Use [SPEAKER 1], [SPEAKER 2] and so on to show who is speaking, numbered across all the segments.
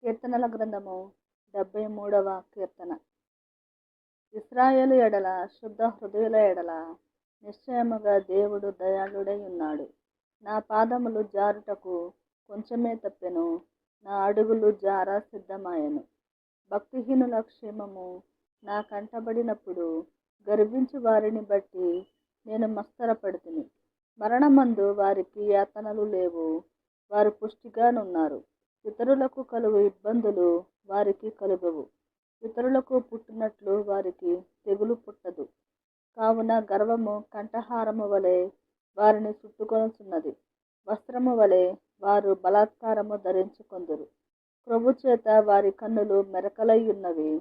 [SPEAKER 1] కీర్తనల గ్రంథము 73వ కీర్తన. ఇశ్రాయేలు ఎడల శుద్ధ హృదయుల ఎడల నిశ్చయముగా దేవుడు దయాళుడై ఉన్నాడు. నా పాదములు జారుటకు కొంచెమే తప్పెను, నా అడుగులు జార సిద్ధమాయెను. భక్తిహీనుల క్షేమము నా కంటబడినప్పుడు గర్వించు వారిని బట్టి నేను మస్తరపడితిని. మరణమందు వారికి యాతనలు లేవు, వారు పుష్టిగానున్నారు. ఇతరులకు కలుగు ఇబ్బందులు వారికి కలుగవు, ఇతరులకు పుట్టినట్లు వారికి తెగులు పుట్టదు. కావున గర్వము కంఠహారము వలె వారిని చుట్టుకొనుచున్నది, వస్త్రము వలె వారు బలాత్కారము ధరించుకొందురు. క్రొవ్వు చేత వారి కన్నులు మెరకలై ఉన్నవి,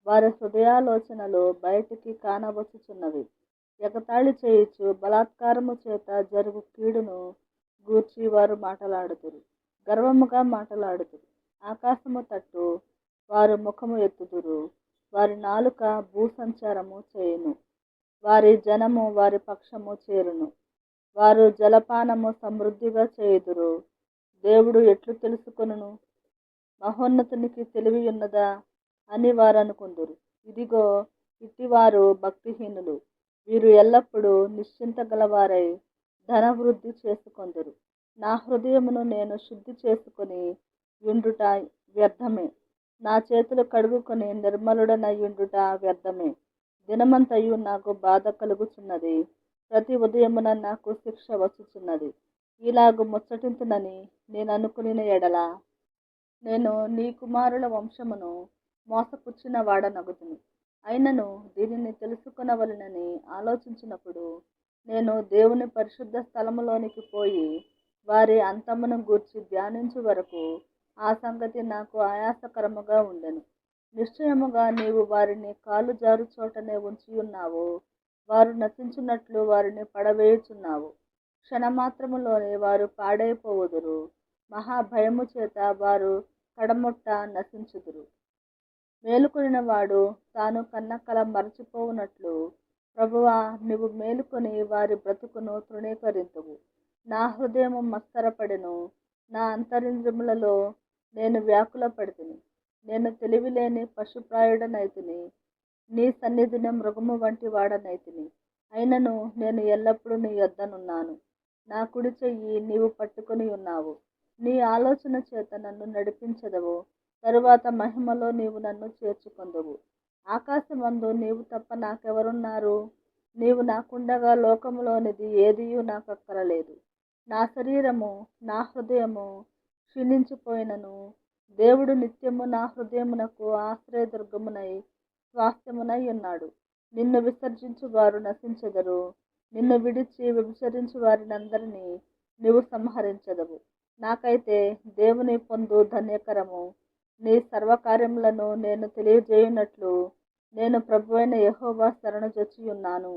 [SPEAKER 1] వారి హృదయాలోచనలు బయటికి కానవచ్చుచున్నవి. ఎగతాళి చేయుచు బలాత్కారము చేత జరుగు కీడును గూర్చి వారు మాటలాడుదురు, గర్వముగా మాటలాడుదురు. ఆకాశము తట్టు వారు ముఖము ఎత్తుదురు, వారి నాలుక భూసంచారము చేయును. వారి జనము వారి పక్షము చేరును, వారు జలపానము సమృద్ధిగా చేయుదురు. దేవుడు ఎట్లు తెలుసుకొనును? మహోన్నతునికి తెలివి ఉన్నదా అని వారు అనుకుందురు. ఇదిగో, ఇట్టివారు భక్తిహీనులు. వీరు ఎల్లప్పుడూ నిశ్చింత గలవారై ధనవృద్ధి చేసుకొందురు. నా హృదయమును నేను శుద్ధి చేసుకొని యుండుట వ్యర్థమే, నా చేతులు కడుగుకొని నిర్మలుడనయుండుట వ్యర్థమే. దినమంతయు నాకు బాధ కలుగుచున్నది, ప్రతి ఉదయమున నాకు శిక్ష వచ్చుచున్నది. ఇలాగు ముచ్చటింతునని నేను అనుకుని ఎడల నేను నీ కుమారుల వంశమును మోసపుచ్చిన వాడనగుదును. అయినను దీనిని తెలుసుకొనవలెనని ఆలోచించినప్పుడు నేను దేవుని పరిశుద్ధ స్థలములోనికి పోయి వారి అంతమును గూర్చి ధ్యానించు వరకు ఆ సంగతి నాకు ఆయాసకరముగా ఉండెను. నిశ్చయముగా నీవు వారిని కాలు జారు చోటనే ఉంచియున్నావు, వారు నశించున్నట్లు వారిని పడవేయుచున్నావు. క్షణమాత్రములోనే వారు పాడైపోవుదురు, మహాభయము చేత వారు కడముట్ట నశించుదురు. మేలుకొనిన వాడు తాను కన్న కల మరచిపోవునట్లు, ప్రభువా, నీవు మేలుకొని వారి బ్రతుకును తృణీకరింతువు. నా హృదయము మస్తరపడెను, నా అంతరింద్రియములలో నేను వ్యాకులపడితిని. నేను తెలివిలేని పశుప్రాయుడనైతిని, నీ సన్నిధిని మృగము వంటి వాడనైతిని. అయినను నేను ఎల్లప్పుడూ నీ యొద్దనున్నాను, నా కుడి చెయ్యి నీవు పట్టుకొని ఉన్నావు. నీ ఆలోచన చేత నన్ను నడిపించెదవు, తరువాత మహిమలో నీవు నన్ను చేర్చుకొందువు. ఆకాశమందు నీవు తప్ప నాకెవరున్నారు? నీవు నాకుండగా లోకములోనిది ఏదియూ నాకక్కరలేదు. నా శరీరము నా హృదయము క్షీణించిపోయినను దేవుడు నిత్యము నా హృదయమునకు ఆశ్రయదుర్గమునై స్వాస్థ్యమునై ఉన్నాడు. నిన్ను విసర్జించు వారు నశించెదరు, నిన్ను విడిచి వ్యభిచరించు వారినందరినీ నీవు సంహరించెదవు. నాకైతే దేవుని పొందు ధన్యకరము. నీ సర్వకార్యములను నేను తెలియజేయునట్లు నేను ప్రభువైన యెహోవా శరణుజొచ్చియున్నాను.